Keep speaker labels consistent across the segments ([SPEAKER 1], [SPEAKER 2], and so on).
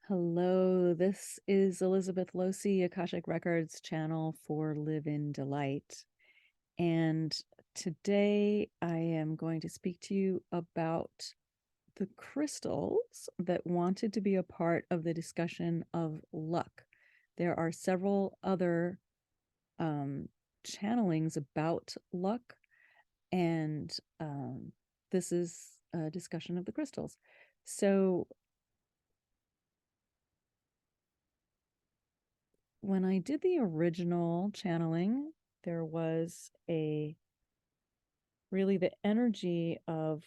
[SPEAKER 1] Hello, this is Elizabeth Losi, Akashic Records channel for LivinDelight. And today I am going to speak to you about the crystals that wanted to be a part of the discussion of luck. There are several other channelings about luck, and this is a discussion of the crystals. So when I did the original channeling, there was really the energy of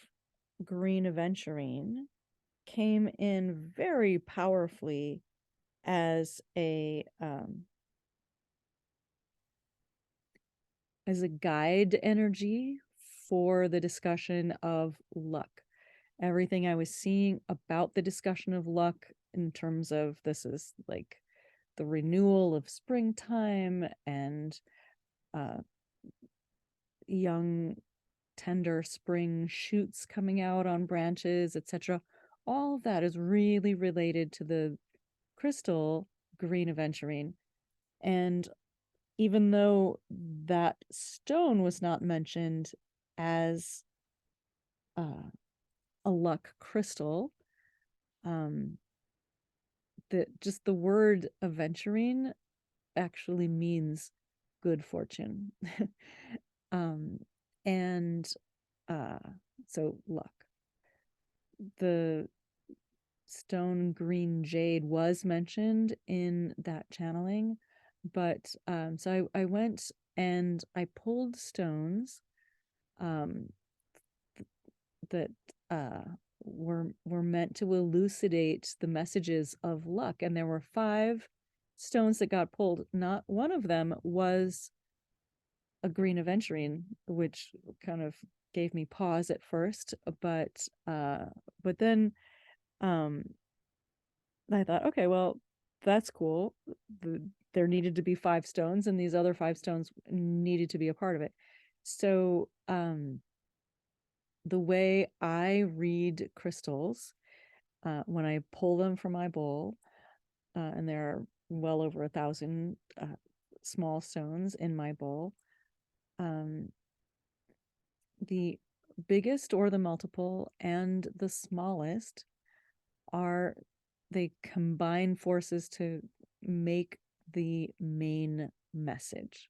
[SPEAKER 1] green aventurine came in very powerfully as a guide energy for the discussion of luck. Everything I was seeing about the discussion of luck in terms of this is like the renewal of springtime and young tender spring shoots coming out on branches, etc. All of that is really related to the crystal green aventurine. And even though that stone was not mentioned as a luck crystal, just the word aventurine actually means good fortune. And so luck. The stone green jade was mentioned in that channeling, but so I went and I pulled stones that were meant to elucidate the messages of luck, and there were 5 stones that got pulled. Not one of them was a green aventurine, which kind of gave me pause at first, but then I thought, okay, well, that's cool. There needed to be 5 stones, and these other 5 stones needed to be a part of it. So the way I read crystals, when I pull them from my bowl, and there are well over 1,000 small stones in my bowl, the biggest or the multiple and the smallest they combine forces to make the main message.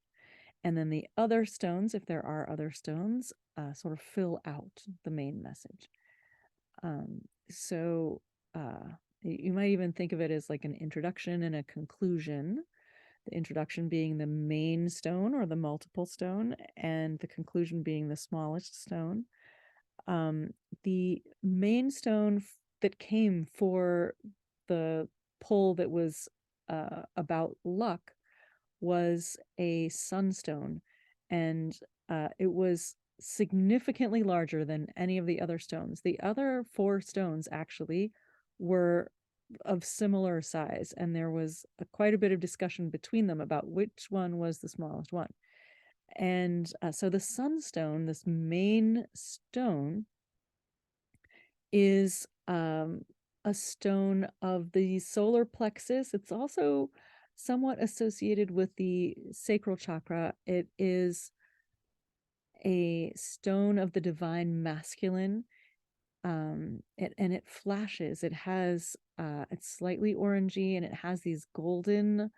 [SPEAKER 1] And then the other stones, if there are other stones, sort of fill out the main message. So you might even think of it as like an introduction and a conclusion. The introduction being the main stone or the multiple stone, and the conclusion being the smallest stone. The main stone that came for the pull that was about luck was a sunstone, and it was significantly larger than any of the other stones. The other 4 stones actually were of similar size, and there was quite a bit of discussion between them about which one was the smallest one. And so the sunstone, this main stone, is a stone of the solar plexus. It's also somewhat associated with the sacral chakra. It is a stone of the divine masculine. And it flashes. It has it's slightly orangey, and it has these golden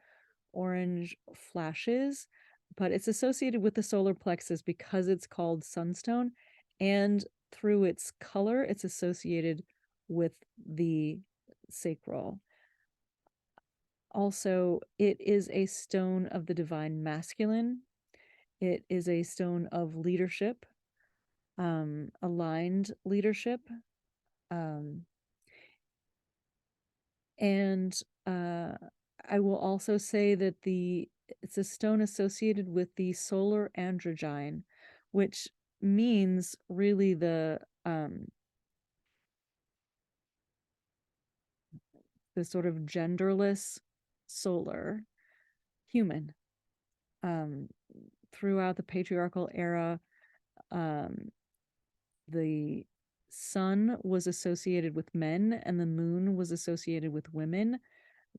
[SPEAKER 1] orange flashes, but it's associated with the solar plexus because it's called sunstone, and through its color it's associated with the sacral. Also, it is a stone of the divine masculine. It is a stone of leadership, aligned leadership, and I will also say that it's a stone associated with the solar androgyne, which means really the sort of genderless solar human. Throughout the patriarchal era, the sun was associated with men and the moon was associated with women,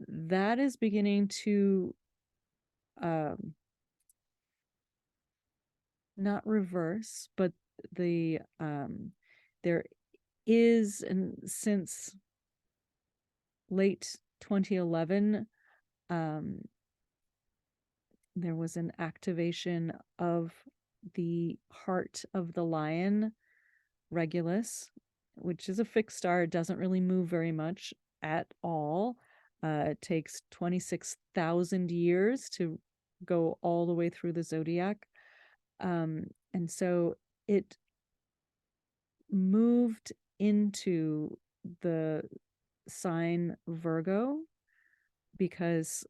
[SPEAKER 1] that is beginning to um, not reverse, but the there is, and since late 2011, um, there was an activation of the heart of the lion, Regulus, which is a fixed star. It doesn't really move very much at all. It takes 26,000 years to go all the way through the zodiac. And so it moved into the sign Virgo because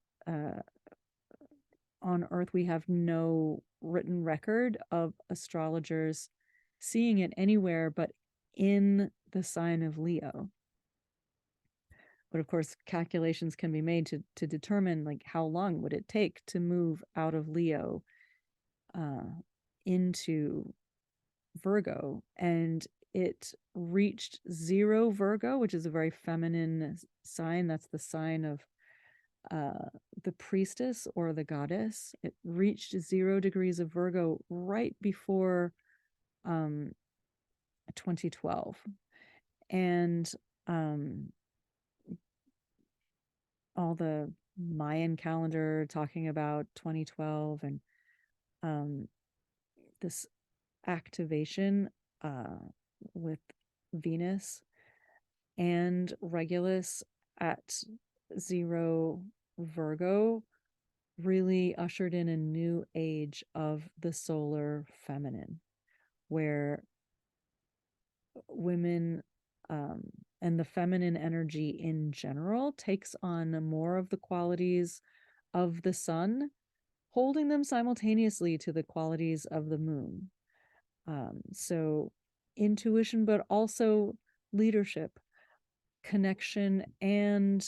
[SPEAKER 1] on Earth we have no written record of astrologers seeing it anywhere but in the sign of Leo. But of course, calculations can be made to determine like how long would it take to move out of Leo into Virgo, and it reached 0 Virgo, which is a very feminine sign. That's the sign of the priestess or the goddess. It reached 0 degrees of Virgo right before 2012, and all the Mayan calendar talking about 2012 and this activation with Venus and Regulus at 0 Virgo really ushered in a new age of the solar feminine, where women and the feminine energy in general takes on more of the qualities of the sun, holding them simultaneously to the qualities of the moon. So intuition, but also leadership, connection, and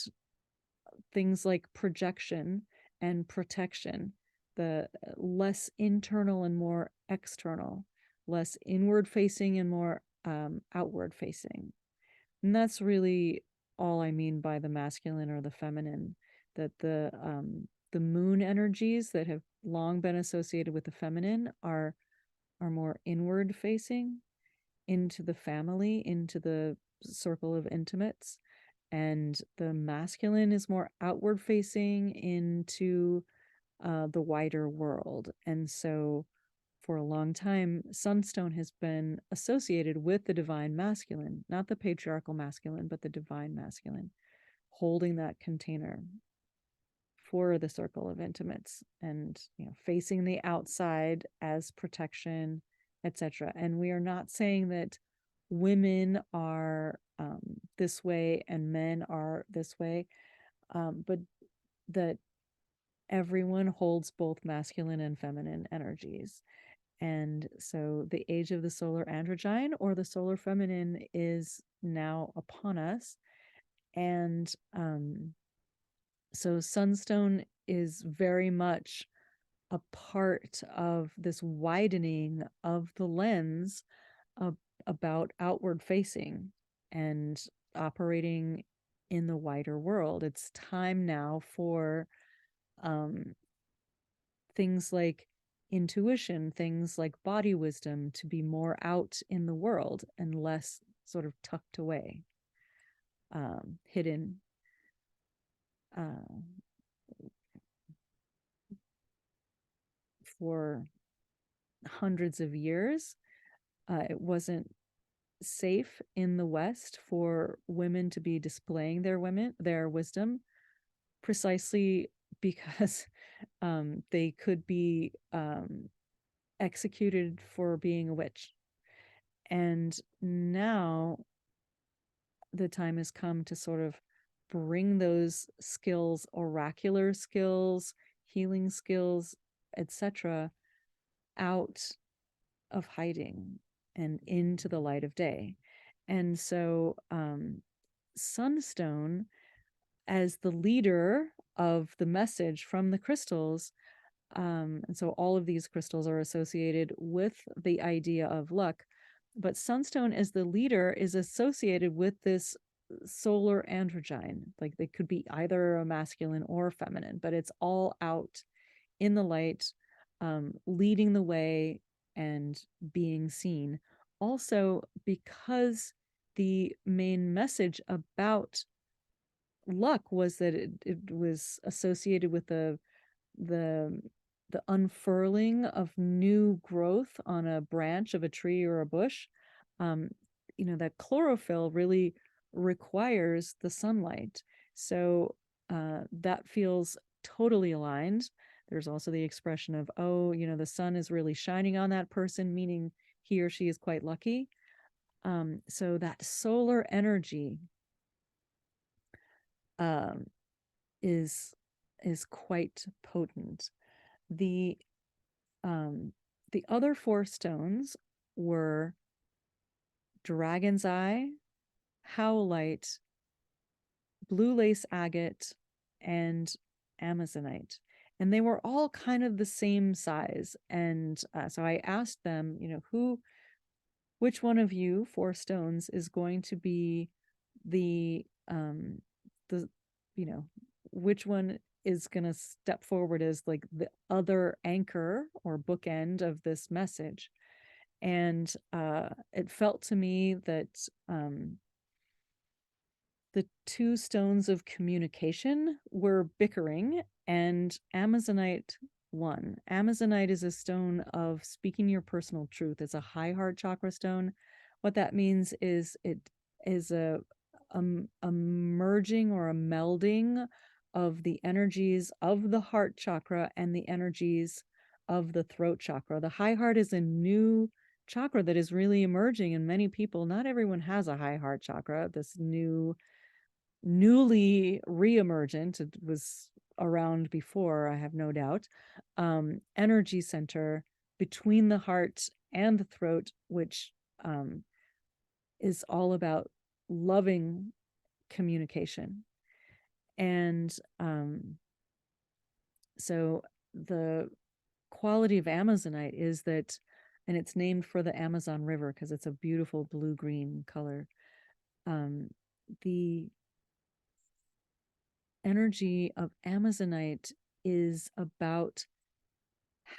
[SPEAKER 1] things like projection and protection, the less internal and more external, less inward facing and more outward facing. And that's really all I mean by the masculine or the feminine, that the moon energies that have long been associated with the feminine are more inward facing into the family, into the circle of intimates, and the masculine is more outward facing into the wider world. And so for a long time, sunstone has been associated with the divine masculine, not the patriarchal masculine, but the divine masculine, holding that container for the circle of intimates and, you know, facing the outside as protection, etc. And we are not saying that women are this way and men are this way, but that everyone holds both masculine and feminine energies. And so the age of the solar androgyne or the solar feminine is now upon us. And so sunstone is very much a part of this widening of the lens about outward facing and operating in the wider world. It's time now for things like intuition, things like body wisdom to be more out in the world and less sort of tucked away, hidden. For hundreds of years, it wasn't safe in the West for women to be displaying their wisdom, precisely because they could be executed for being a witch. And now the time has come to sort of bring those skills, oracular skills, healing skills, etc., out of hiding and into the light of day. And so sunstone, as the leader of the message from the crystals, and so all of these crystals are associated with the idea of luck. but sunstone as the leader is associated with this solar androgyne. Like they could be either a masculine or feminine, but it's all out in the light, leading the way and being seen. Also, because the main message about luck was that it was associated with the the unfurling of new growth on a branch of a tree or a bush. um, that chlorophyll really requires the sunlight. So that feels totally aligned. There's also the expression of, oh, the sun is really shining on that person, meaning he or she is quite lucky. So that solar energy um, is quite potent. The um, the other four stones were dragon's eye, howlite, blue lace agate, and amazonite. And they were all kind of the same size. And so I asked them, which one of you four stones is going to be the you know which one is going to step forward as like the other anchor or bookend of this message. And it felt to me that the two stones of communication were bickering, and amazonite won. Amazonite is a stone of speaking your personal truth. It's a high heart chakra stone. What that means is it is a merging or a melding of the energies of the heart chakra and the energies of the throat chakra. The high heart is a new chakra that is really emerging in many people. Not everyone has a high heart chakra. This newly re-emergent, it was around before, I have no doubt, energy center between the heart and the throat, which is all about loving communication. And so the quality of amazonite is that, and it's named for the Amazon River because it's a beautiful blue-green color. The energy of amazonite is about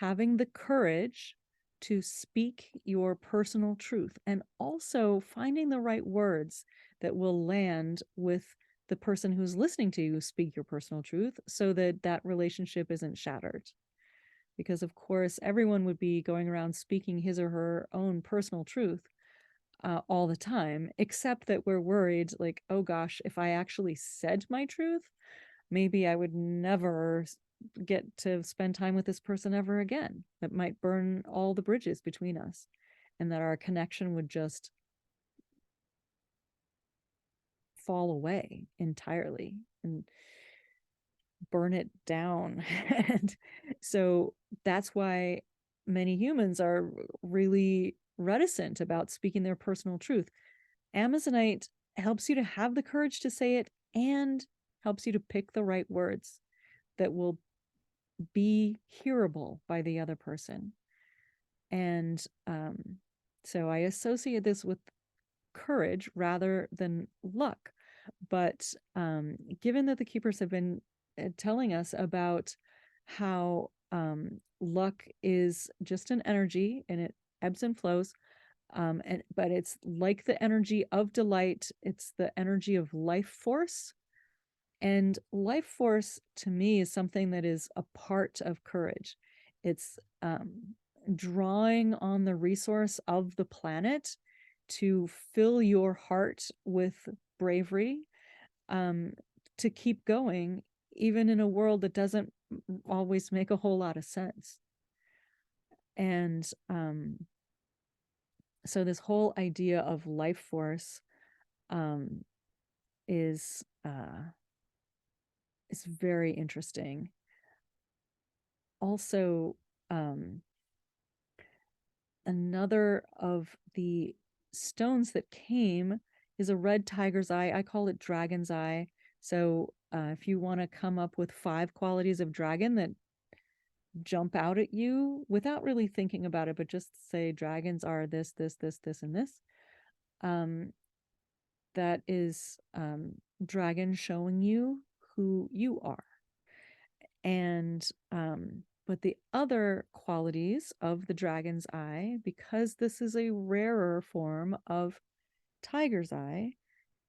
[SPEAKER 1] having the courage to speak your personal truth and also finding the right words that will land with the person who's listening to you speak your personal truth so that that relationship isn't shattered. Because of course everyone would be going around speaking his or her own personal truth all the time, except that we're worried, like, oh gosh, if I actually said my truth, maybe I would never get to spend time with this person ever again. That might burn all the bridges between us, and that our connection would just fall away entirely and burn it down. And so that's why many humans are really reticent about speaking their personal truth. Amazonite helps you to have the courage to say it and helps you to pick the right words that will be hearable by the other person. And so I associate this with courage rather than luck. But given that the keepers have been telling us about how luck is just an energy and it ebbs and flows, but it's like the energy of delight, it's the energy of life force. And life force to me is something that is a part of courage. It's drawing on the resource of the planet to fill your heart with bravery, to keep going, even in a world that doesn't always make a whole lot of sense. And so this whole idea of life force is very interesting. Also, another of the stones that came is a red tiger's eye. I call it dragon's eye. So if you want to come up with 5 qualities of dragon that jump out at you without really thinking about it, but just say dragons are this, this, this, this, and this. That is dragon showing you who you are. And but the other qualities of the dragon's eye, because this is a rarer form of tiger's eye,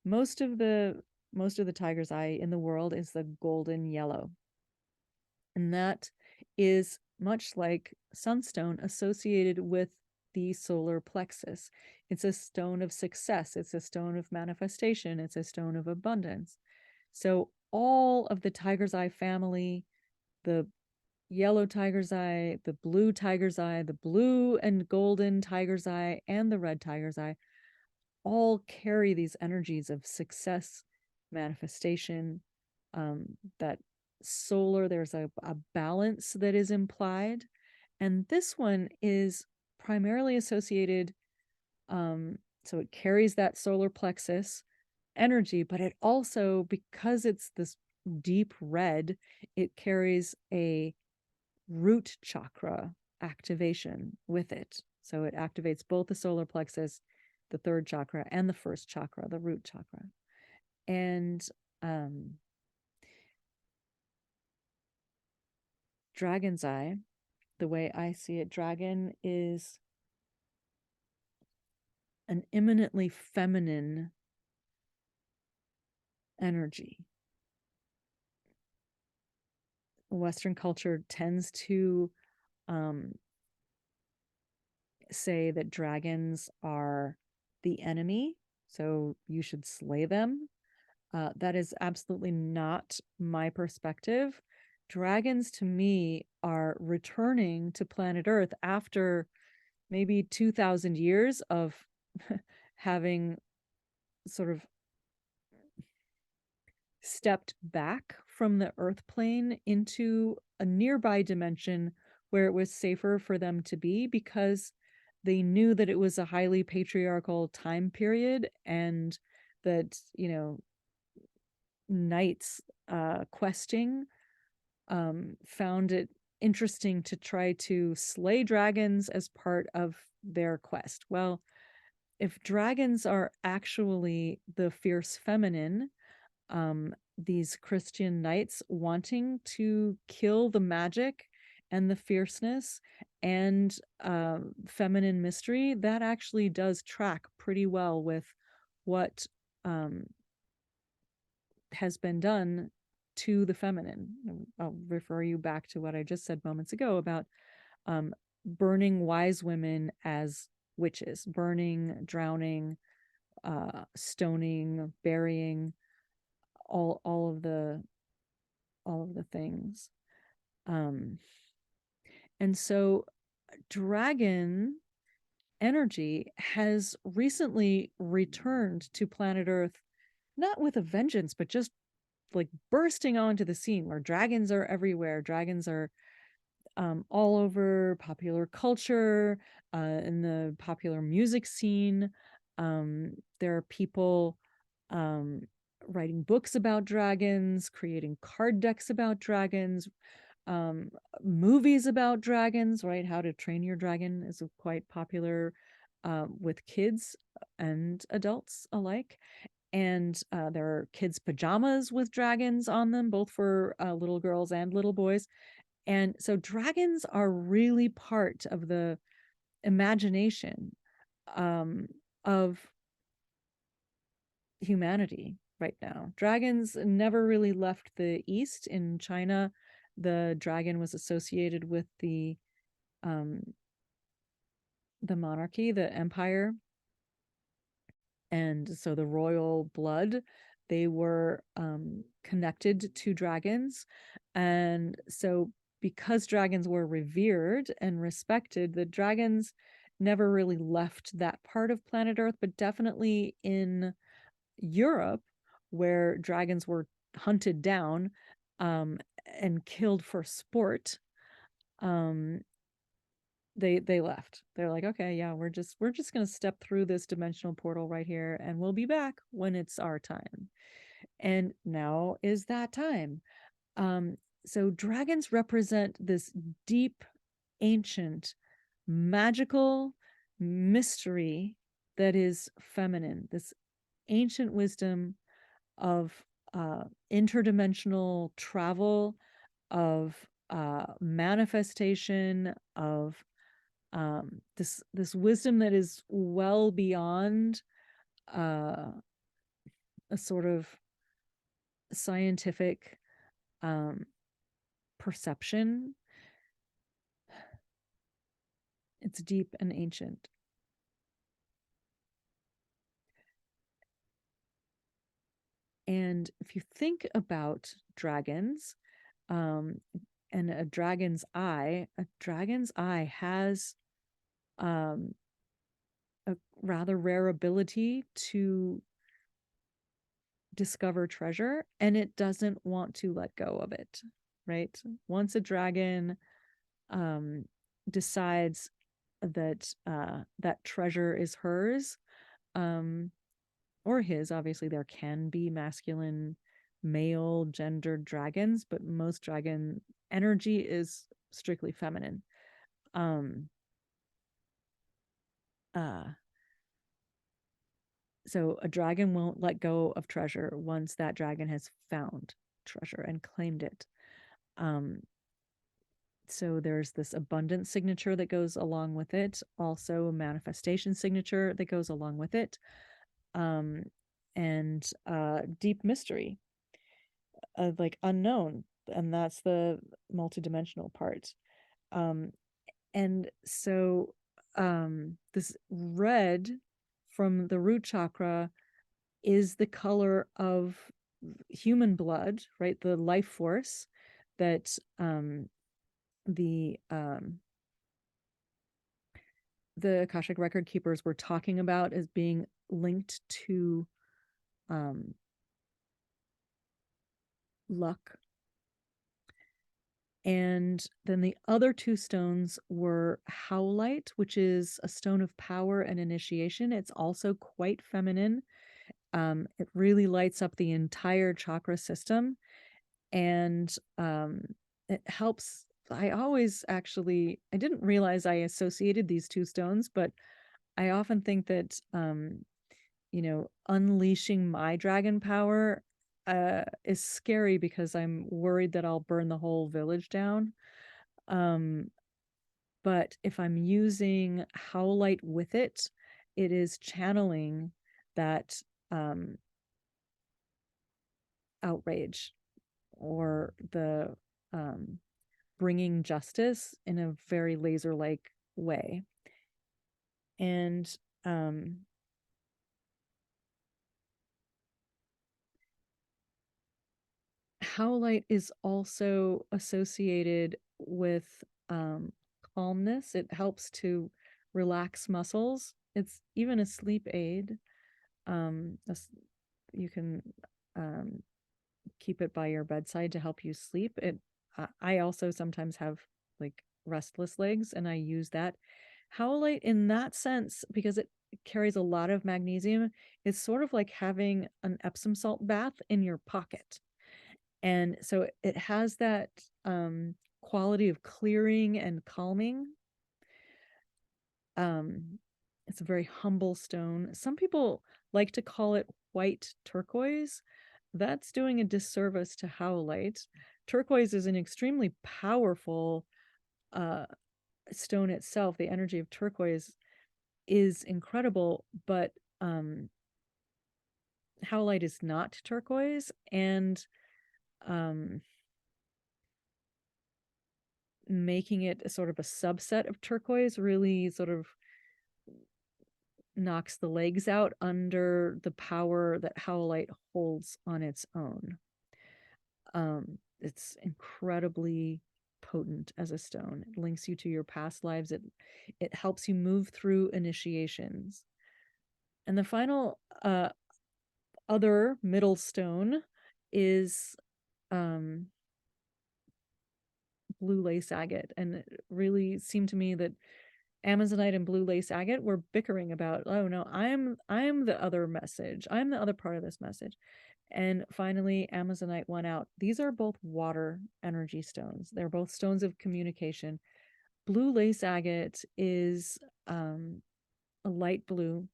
[SPEAKER 1] most of the tiger's eye in the world is the golden yellow. And that is much like sunstone associated with the solar plexus. It's a stone of success, it's a stone of manifestation, it's a stone of abundance. So all of the tiger's eye family, the yellow tiger's eye, the blue tiger's eye, the blue and golden tiger's eye, and the red tiger's eye all carry these energies of success, manifestation, that solar, there's a balance that is implied. And this one is primarily associated, so it carries that solar plexus energy, but it also, because it's this deep red, it carries a root chakra activation with it. So it activates both the solar plexus, the third chakra, and the first chakra, the root chakra. And dragon's eye, the way I see it, dragon is an eminently feminine energy. Western culture tends to say that dragons are the enemy, so you should slay them. That is absolutely not my perspective. Dragons, to me, are returning to planet Earth after maybe 2,000 years of having sort of stepped back from the Earth plane into a nearby dimension where it was safer for them to be, because they knew that it was a highly patriarchal time period, and that, you know, knights questing found it interesting to try to slay dragons as part of their quest. Well, if dragons are actually the fierce feminine, these Christian knights wanting to kill the magic and the fierceness and feminine mystery, that actually does track pretty well with what has been done to the feminine. I'll refer you back to what I just said moments ago about burning wise women as witches, burning, drowning, stoning, burying, all of the things. And so dragon energy has recently returned to planet Earth, not with a vengeance, but just like bursting onto the scene, where dragons are everywhere. Dragons are all over popular culture, in the popular music scene. There are people writing books about dragons, creating card decks about dragons, movies about dragons, right? How to Train Your Dragon is quite popular with kids and adults alike. And there are kids' pajamas with dragons on them, both for little girls and little boys. And so dragons are really part of the imagination of humanity right now. Dragons never really left the East. In China, the dragon was associated with the monarchy, the empire, and so the royal blood, they were connected to dragons. And so because dragons were revered and respected, the dragons never really left that part of planet Earth, but definitely in Europe, where dragons were hunted down and killed for sport, they left. They're like, okay, yeah, we're just gonna step through this dimensional portal right here, and we'll be back when it's our time. And now is that time. So dragons represent this deep, ancient, magical mystery that is feminine, this ancient wisdom of interdimensional travel, of manifestation, of this wisdom that is well beyond a sort of scientific um, perception. It's deep and ancient. And if you think about dragons, um, and a dragon's eye has um, a rather rare ability to discover treasure, and it doesn't want to let go of it, right? Once a dragon um, decides that that treasure is hers, um, or his, obviously there can be masculine, male gendered dragons, but most dragon energy is strictly feminine. Um, uh, so a dragon won't let go of treasure once that dragon has found treasure and claimed it. Um, so there's this abundance signature that goes along with it, also a manifestation signature that goes along with it, um, and deep mystery, like unknown, and that's the multidimensional part. Um, and so this red from the root chakra is the color of human blood, right? The life force that the the Akashic record keepers were talking about as being linked to um, luck. And then the other two stones were howlite, which is a stone of power and initiation. It's also quite feminine. It really lights up the entire chakra system, and it helps. I always actually, I didn't realize I associated these two stones, but I often think that unleashing my dragon power is scary because I'm worried that I'll burn the whole village down. Um, but if I'm using Howlite with it, it is channeling that um, outrage, or the um, bringing justice in a very laser-like way. And Howlite is also associated with calmness. It helps to relax muscles. It's even a sleep aid. Um, you can um, keep it by your bedside to help you sleep. I also sometimes have like restless legs, and I use that. Howlite, in that sense, because it carries a lot of magnesium, is sort of like having an Epsom salt bath in your pocket. And so it has that quality of clearing and calming. Um, it's a very humble stone. Some people like to call it white turquoise. That's doing a disservice to howlite. Turquoise is an extremely powerful uh, stone itself. The energy of turquoise is incredible, but howlite is not turquoise, and um, making it a sort of a subset of turquoise really sort of knocks the legs out under the power that howlite holds on its own. It's incredibly potent as a stone. It links you to your past lives. It helps you move through initiations. And the final other middle stone is blue lace agate, and it really seemed to me that Amazonite and blue lace agate were bickering about, oh no, I'm the other message. I'm the other part of this message. And finally, Amazonite won out. These are both water energy stones. They're both stones of communication. Blue lace agate is a light blue,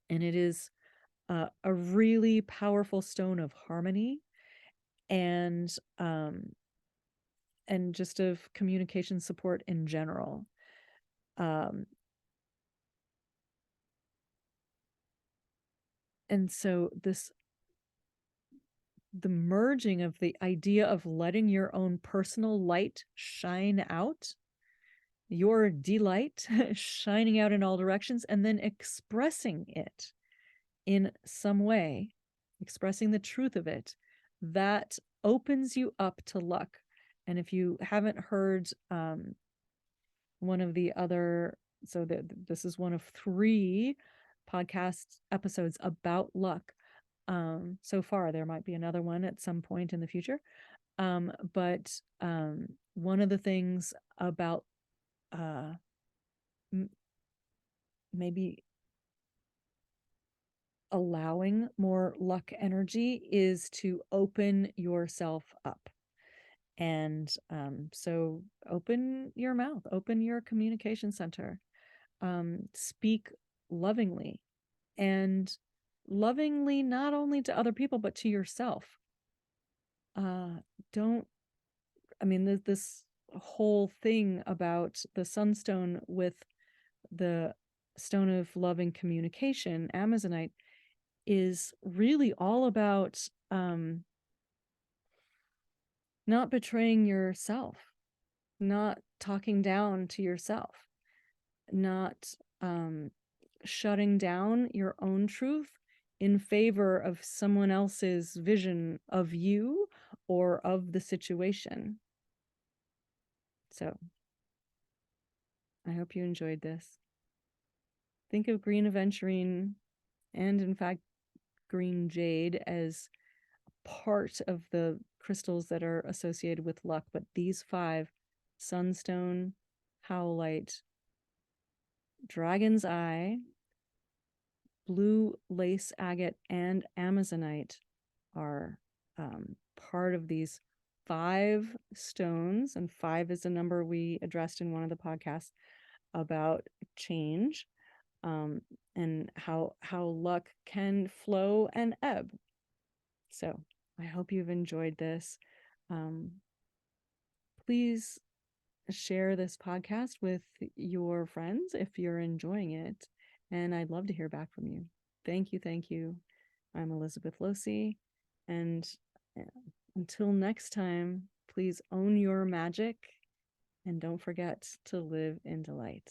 [SPEAKER 1] and it is a really powerful stone of harmony and just of communication support in general. And so the merging of the idea of letting your own personal light shine out, your delight shining out in all directions, and then expressing it in some way, expressing the truth of it, that opens you up to luck. And if you haven't heard one of the other, so this is one of 3 podcast episodes about luck. So far, there might be another one at some point in the future. But one of the things about maybe allowing more luck energy is to open yourself up. And so open your mouth, open your communication center, speak lovingly, and lovingly not only to other people, but to yourself. Don't, I mean, this whole thing about the sunstone with the stone of love and communication, Amazonite, is really all about not betraying yourself, not talking down to yourself, not shutting down your own truth in favor of someone else's vision of you or of the situation. So I hope you enjoyed this. Think of green aventurine and, in fact, green jade as part of the crystals that are associated with luck, but these 5, sunstone, howlite, dragon's eye, blue lace agate, and amazonite, are part of these 5 stones, and 5 is a number we addressed in one of the podcasts about change, and how luck can flow and ebb. So I hope you've enjoyed this. Please share this podcast with your friends if you're enjoying it, and I'd love to hear back from you. Thank you. Thank you. I'm Elizabeth Losi, and until next time, please own your magic and don't forget to live in delight.